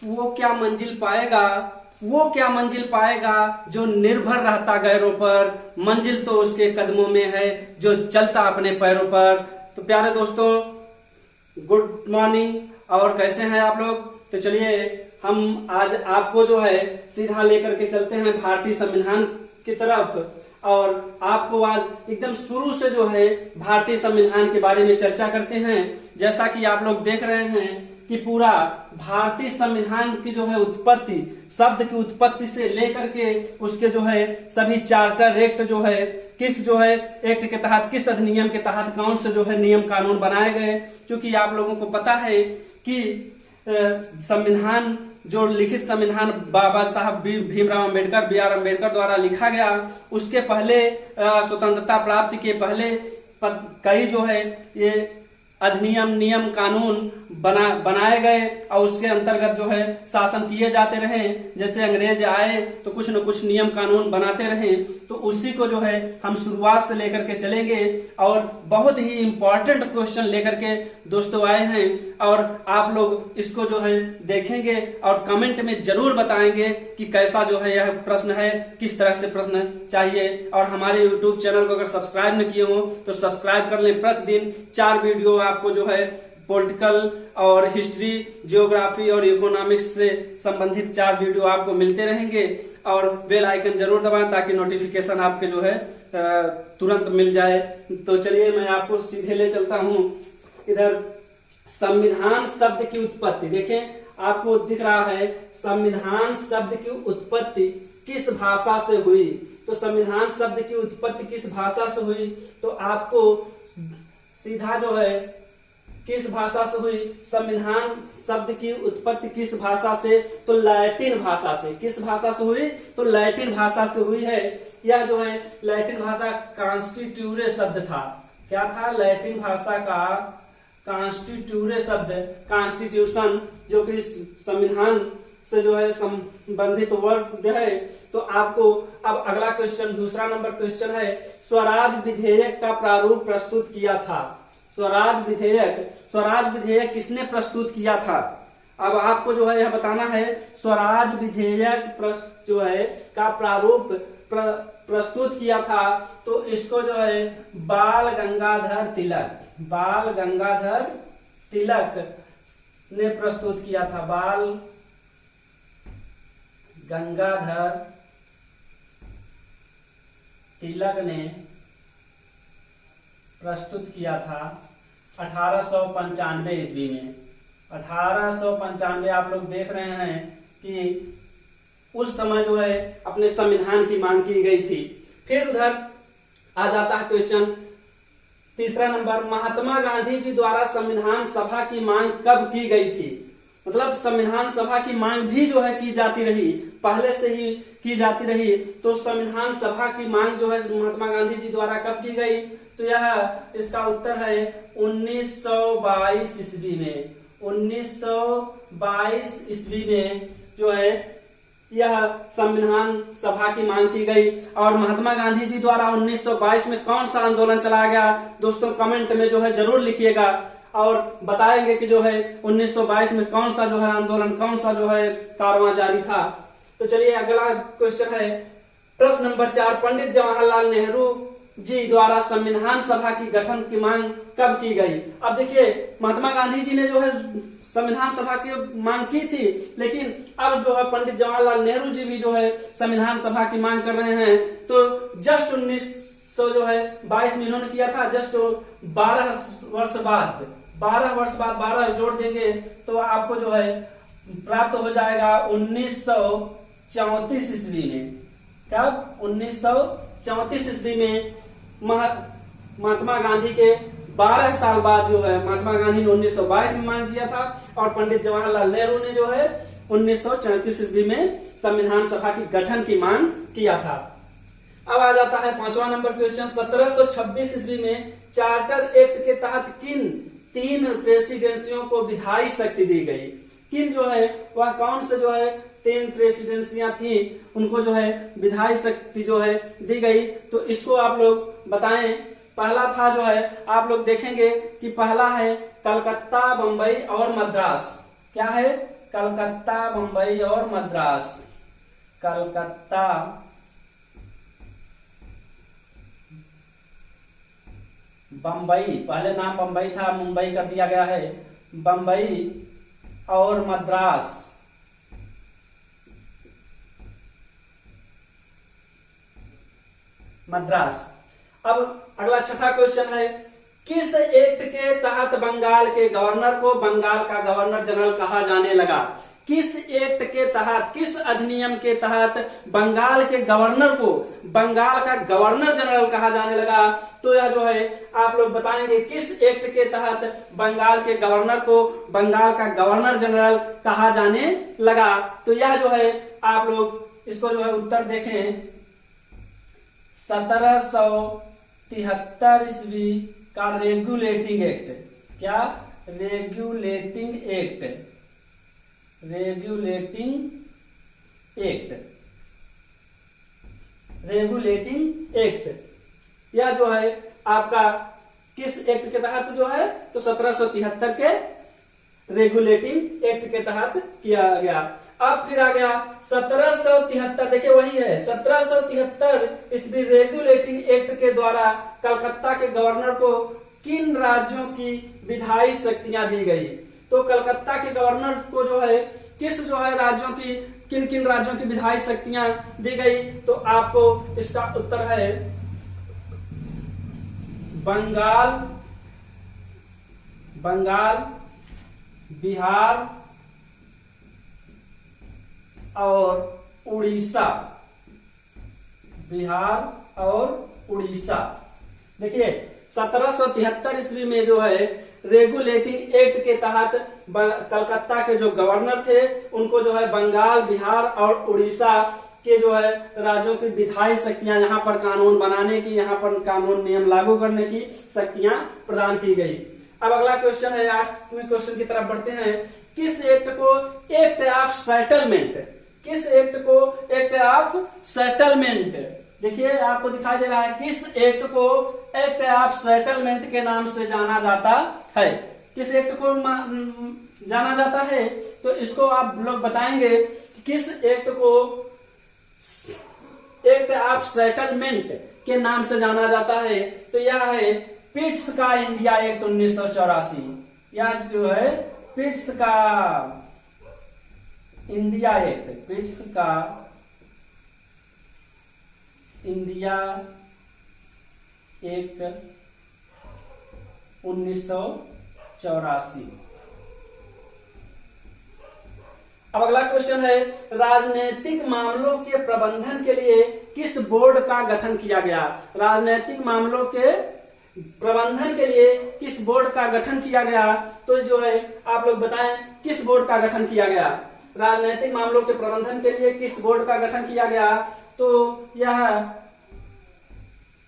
वो क्या मंजिल पाएगा, वो क्या मंजिल पाएगा जो निर्भर रहता गैरों पर, मंजिल तो उसके कदमों में है जो चलता अपने पैरों पर। तो प्यारे दोस्तों, गुड मॉर्निंग, और कैसे हैं आप लोग। तो चलिए हम आज आपको जो है सीधा लेकर के चलते हैं भारतीय संविधान की तरफ, और आपको आज एकदम शुरू से जो है भारतीय संविधान के बारे में चर्चा करते हैं। जैसा कि आप लोग देख रहे हैं कि पूरा भारतीय संविधान की जो है उत्पत्ति, शब्द की उत्पत्ति से लेकर के उसके जो है सभी चार्टर एक्ट जो है, किस जो है एक्ट के तहत, किस अधिनियम के तहत कौन से जो है नियम कानून बनाए गए। क्योंकि आप लोगों को पता है कि संविधान, जो लिखित संविधान बाबा साहब भीमराव अंबेडकर, B.R. अम्बेडकर द्वारा लिखा गया, उसके पहले स्वतंत्रता प्राप्ति के पहले कई जो है ये अधिनियम, नियम, कानून बनाए गए और उसके अंतर्गत जो है शासन किए जाते रहे। जैसे अंग्रेज आए तो कुछ न कुछ नियम कानून बनाते रहे, तो उसी को जो है हम शुरुआत से लेकर के चलेंगे। और बहुत ही इंपॉर्टेंट क्वेश्चन लेकर के दोस्तों आए हैं, और आप लोग इसको जो है देखेंगे और कमेंट में जरूर बताएंगे कि कैसा जो है यह प्रश्न है, किस तरह से प्रश्न चाहिए। और हमारे यूट्यूब चैनल को अगर सब्सक्राइब न किए हो तो सब्सक्राइब कर लें। प्रतिदिन 4 वीडियो आपको जो है पॉलिटिकल और हिस्ट्री, जियोग्राफी और इकोनॉमिक्स से संबंधित 4 वीडियो आपको मिलते रहेंगे। और बेल आइकन जरूर दबाएं ताकि नोटिफिकेशन आपके जो है तुरंत मिल जाए। तो चलिए मैं आपको सीधे ले चलता हूं इधर। संविधान शब्द की उत्पत्ति देखें, आपको दिख रहा है संविधान शब्द की उत्पत्ति किस भाषा से हुई। तो संविधान शब्द की उत्पत्ति किस भाषा से हुई, तो आपको सीधा जो है किस भाषा से हुई, संविधान शब्द की उत्पत्ति किस भाषा से, तो लैटिन भाषा से। किस भाषा से हुई, तो लैटिन भाषा से हुई है। यह जो है लैटिन भाषा कॉन्स्टिट्यूरे शब्द था। क्या था, लैटिन भाषा का कॉन्स्टिट्यूरे शब्द, कॉन्स्टिट्यूशन, जो कि संविधान से जो है संबंधित वर्ड है। तो आपको अब अगला क्वेश्चन, दूसरा नंबर क्वेश्चन है, स्वराज विधेयक का प्रारूप प्रस्तुत किया था। स्वराज विधेयक किसने प्रस्तुत किया था। अब आपको जो है यह बताना है, स्वराज विधेयक जो है का प्रारूप प्रस्तुत किया था। तो इसको जो है बाल गंगाधर तिलक ने प्रस्तुत किया था। बाल गंगाधर तिलक ने प्रस्तुत किया था 1895 ईस्वी में। 1895 आप लोग देख रहे हैं कि उस समय जो है अपने संविधान की मांग की गई थी। फिर उधर आ जाता है क्वेश्चन तीसरा नंबर, महात्मा गांधी जी द्वारा संविधान सभा की मांग कब की गई थी। मतलब संविधान सभा की मांग भी जो है की जाती रही, पहले से ही की जाती रही। तो संविधान सभा की मांग जो है महात्मा गांधी जी द्वारा कब की गई, तो यह इसका उत्तर है 1922 ईस्वी में। 1922 ईस्वी में जो है यह संविधान सभा की मांग की गई। और महात्मा गांधी जी द्वारा 1922 में कौन सा आंदोलन चलाया गया, दोस्तों कमेंट में जो है जरूर लिखिएगा और बताएंगे कि जो है 1922 में कौन सा जो है आंदोलन, कौन सा जो है कारवां जारी था। तो चलिए अगला क्वेश्चन है, प्रश्न नंबर 4, पंडित जवाहरलाल नेहरू जी द्वारा संविधान सभा की गठन की मांग कब की गई। अब देखिए महात्मा गांधी जी ने जो है संविधान सभा की मांग की थी, लेकिन अब जो है पंडित जवाहरलाल नेहरू जी भी जो है संविधान सभा की मांग कर रहे हैं। तो जस्ट 1922 में इन्होंने किया था, जस्ट 12 वर्ष बाद 12 जोड़ देंगे तो आपको जो है प्राप्त हो जाएगा 1934 ईस्वी में। कब, 1934 ईस्वी में महात्मा गांधी के 12 साल बाद जो है महात्मा गांधी ने 1922 में मांग किया था, और पंडित जवाहरलाल नेहरू ने जो है 1934 ईस्वी में संविधान सभा की गठन की मांग किया था। अब आ जाता है 5वां नंबर क्वेश्चन, 1726 ईस्वी में चार्टर एक्ट के तहत किन 3 प्रेसिडेंसियों को विधायी शक्ति दी गई। किन जो है वह कौन से जो है 3 प्रेसिडेंसियां थी, उनको जो है विधायी शक्ति जो है दी गई। तो इसको आप लोग बताएं। पहला था जो है, आप लोग देखेंगे कि पहला है कलकत्ता, बंबई और मद्रास। क्या है, कलकत्ता, बंबई और मद्रास। कलकत्ता, बंबई, पहले नाम बंबई था, मुंबई कर दिया गया है, बंबई और मद्रास। मद्रास। अब अगला छठा क्वेश्चन है, किस एक्ट के तहत बंगाल के गवर्नर को बंगाल का गवर्नर जनरल कहा जाने लगा? किस एक्ट के तहत, किस अधिनियम के तहत बंगाल के गवर्नर को बंगाल का गवर्नर जनरल कहा जाने लगा? तो यह जो है आप लोग बताएंगे किस एक्ट के तहत बंगाल के गवर्नर को बंगाल का गवर्नर जनरल कहा जाने लगा? तो यह जो है आप लोग इसको जो है उत्तर देखें, 1773 ईस्वी का रेगुलेटिंग एक्ट। क्या? Regulating act. Regulating act. Regulating act यह जो है आपका किस एक्ट के तहत जो है? तो 1773 के रेगुलेटिंग एक्ट के तहत किया गया। अब फिर आ गया 1773, देखिए वही है 1773 ईस्वी रेगुलेटिंग एक्ट के द्वारा कलकत्ता के गवर्नर को किन राज्यों की विधायी शक्तियां दी गई? तो कलकत्ता के गवर्नर को जो है किस जो है राज्यों की, किन किन राज्यों की विधायी शक्तियां दी गई? तो आपको इसका उत्तर है बंगाल, बंगाल, बिहार और उड़ीसा। बिहार और उड़ीसा। देखिए 1773 ईस्वी में जो है रेगुलेटिंग एक्ट के तहत कलकत्ता के जो गवर्नर थे उनको जो है बंगाल, बिहार और उड़ीसा के जो है राज्यों की विधायी शक्तियां, यहाँ पर कानून बनाने की, यहाँ पर कानून नियम लागू करने की शक्तियां प्रदान की गई। अब अगला क्वेश्चन है, 8वें क्वेश्चन की तरफ बढ़ते हैं। किस एक्ट को एक्ट ऑफ सेटलमेंट, किस एक्ट को एक्ट ऑफ सेटलमेंट, देखिए आपको दिखाई दे रहा है, किस एक्ट को एक्ट ऑफ सेटलमेंट के नाम से जाना जाता है? किस एक्ट को जाना जाता है? तो इसको आप लोग बताएंगे किस एक्ट को एक्ट ऑफ सेटलमेंट के नाम से जाना जाता है? तो यह है पिट्स का इंडिया एक्ट 1984। यह जो है पिट्स का इंडिया एक्ट, पिट्स का इंडिया एक्ट 1984। अब अगला क्वेश्चन है, राजनीतिक मामलों के प्रबंधन के लिए किस बोर्ड का गठन किया गया? राजनीतिक मामलों के प्रबंधन के लिए किस बोर्ड का गठन किया गया? तो जो है आप लोग बताएं किस बोर्ड का गठन किया गया? राजनीतिक मामलों के प्रबंधन के लिए किस बोर्ड का गठन किया गया? तो यह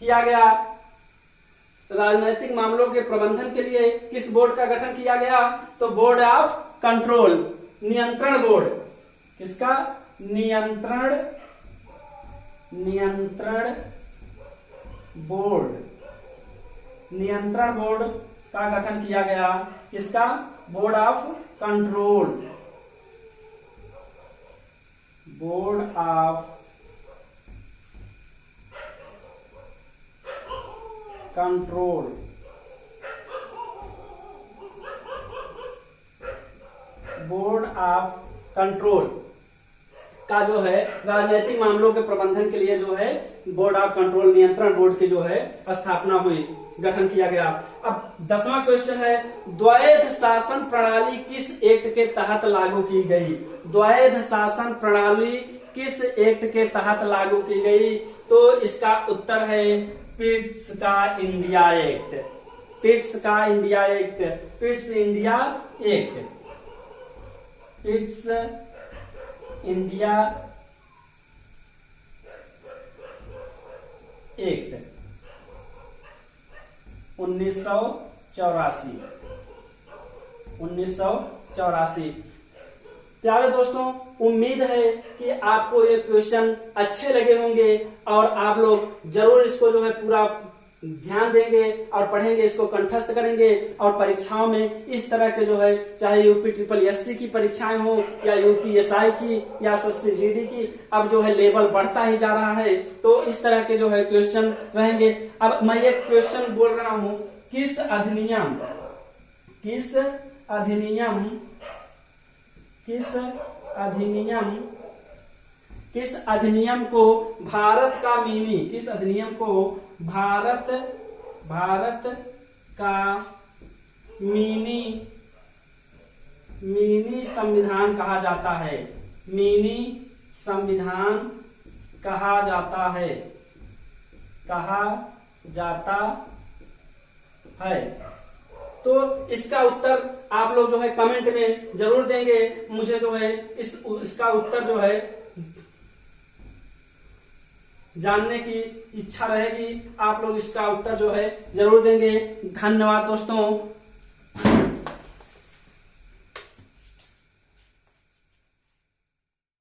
किया गया, राजनीतिक मामलों के प्रबंधन के लिए किस बोर्ड का गठन किया गया? तो बोर्ड ऑफ कंट्रोल, नियंत्रण बोर्ड। किसका? नियंत्रण बोर्ड, नियंत्रण बोर्ड का गठन किया गया। किसका? Board of control, board of control. Board of control का जो है राजनीतिक मामलों के प्रबंधन के लिए जो है बोर्ड ऑफ कंट्रोल, नियंत्रण बोर्ड की जो है स्थापना हुई, गठन किया गया। अब 10वां क्वेश्चन है, द्वैध शासन प्रणाली किस एक्ट के तहत लागू की गई? द्वैध शासन प्रणाली किस एक्ट के तहत लागू की गई? तो इसका उत्तर है पिट्स का इंडिया एक्ट। पिट्स का India act, Pitt's India act, Pitt's India act 1984। प्यारे दोस्तों, उम्मीद है कि आपको ये क्वेश्चन अच्छे लगे होंगे और आप लोग जरूर इसको जो है पूरा ध्यान देंगे और पढ़ेंगे, इसको कंठस्थ करेंगे और परीक्षाओं में इस तरह के जो है, चाहे यूपी ट्रिपल एससी की परीक्षाएं हो या यूपीएसआई की या एसएससी जीडी की, अब जो है लेवल बढ़ता ही जा रहा है, तो इस तरह के जो है क्वेश्चन रहेंगे। अब मैं एक क्वेश्चन बोल रहा हूं, किस अधिनियम किस अधिनियम को भारत का मिनी संविधान कहा जाता है? मिनी संविधान कहा जाता है। तो इसका उत्तर आप लोग जो है कमेंट में जरूर देंगे। मुझे जो है इसका उत्तर जो है जानने की इच्छा रहेगी। आप लोग इसका उत्तर जो है जरूर देंगे। धन्यवाद दोस्तों।